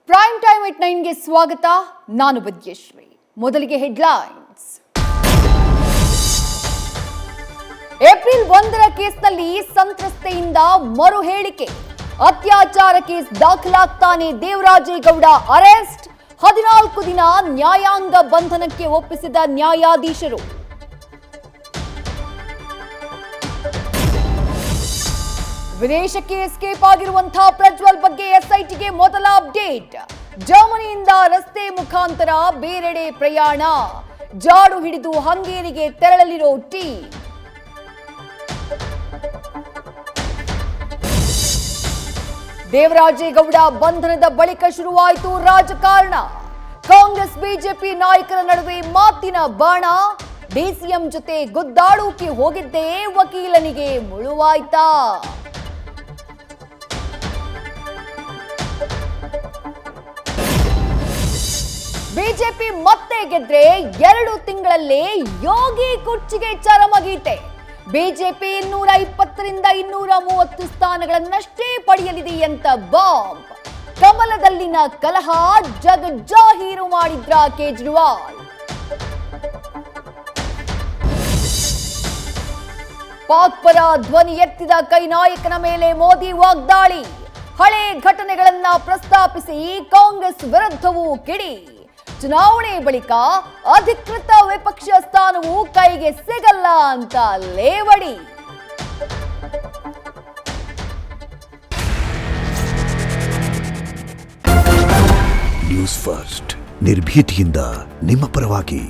Prime time ಎಟ್ 9ಗೆ ಸ್ವಾಗತ. ನಾನು ವಿದ್ಯಶ್ರೀ. ಮೊದಲಿಗೆ ಹೆಡ್ಲೈನ್ಸ್. ಏಪ್ರಿಲ್ 1ರ ಕೇಸ್ನಲ್ಲಿ ಸಂತ್ರಸ್ತೆಯಿಂದ ಮರು ಹೇಳಿಕೆ. ಅತ್ಯಾಚಾರ ಕೇಸ್ ದಾಖಲಾಗ್ತಾನೆ ದೇವರಾಜೇಗೌಡ ಅರೆಸ್ಟ್. 14 ದಿನ ನ್ಯಾಯಾಂಗ ಬಂಧನಕ್ಕೆ ಒಪ್ಪಿಸಿದ ನ್ಯಾಯಾಧೀಶರು. ವಿದೇಶಕ್ಕೆ ಎಸ್ಕೇಪ್ ಆಗಿರುವಂತಹ ಪ್ರಜ್ವಲ್ ಬಗ್ಗೆ ಎಸ್ಐಟಿಗೆ ಮೊದಲ ಅಪ್ಡೇಟ್. ಜರ್ಮನಿಯಿಂದ ರಸ್ತೆ ಮುಖಾಂತರ ಬೇರೆಡೆ ಪ್ರಯಾಣ. ಜಾಡು ಹಿಡಿದು ಹಂಗೇರಿಗೆ ತೆರಳಲಿರೋ ಟೀಮ್. ದೇವರಾಜೇಗೌಡ ಬಂಧನದ ಬಳಿಕ ಶುರುವಾಯಿತು ರಾಜಕಾರಣ. ಕಾಂಗ್ರೆಸ್ ಬಿಜೆಪಿ ನಾಯಕರ ನಡುವೆ ಮಾತಿನ ಬಾಣ. ಡಿಸಿಎಂ ಜೊತೆ ಗುದ್ದಾಡೋಕೆ ಹೋಗಿದ್ದೇ ವಕೀಲನಿಗೆ ಮುಳುವಾಯ್ತಾ? ಬಿಜೆಪಿ ಮತ್ತೆ ಗೆದ್ರೆ 2 ತಿಂಗಳಲ್ಲೇ ಯೋಗಿ ಕುರ್ಚಿಗೆ ಚರಮಗೀತೆ. ಬಿಜೆಪಿ 220ರಿಂದ 230 ಸ್ಥಾನಗಳನ್ನಷ್ಟೇ ಪಡೆಯಲಿದೆ ಅಂತ ಬಾಂಬ್. ಕಮಲದಲ್ಲಿನ ಕಲಹ ಜಗಜ್ಜಾಹೀರು ಮಾಡಿದ್ರ ಕೇಜ್ರಿವಾಲ್. ಪಾಕ್ ಪರ ಧ್ವನಿ ಎತ್ತಿದ ಕೈ ನಾಯಕನ ಮೇಲೆ ಮೋದಿ ವಾಗ್ದಾಳಿ. ಹಳೆ ಘಟನೆಗಳನ್ನ ಪ್ರಸ್ತಾಪಿಸಿ ಕಾಂಗ್ರೆಸ್ ವಿರುದ್ಧವೂ ಕಿಡಿ. ಚುನಾವಣೆ ಬಳಿಕ ಅಧಿಕೃತ ವಿಪಕ್ಷ ಸ್ಥಾನವು ಕೈಗೆ ಸಿಗಲ್ಲ ಅಂತ ಲೇವಡಿ. ನ್ಯೂಸ್ ಫಸ್ಟ್ ನಿರ್ಭೀತಿಯಿಂದ ನಿಮ್ಮ ಪರವಾಗಿ.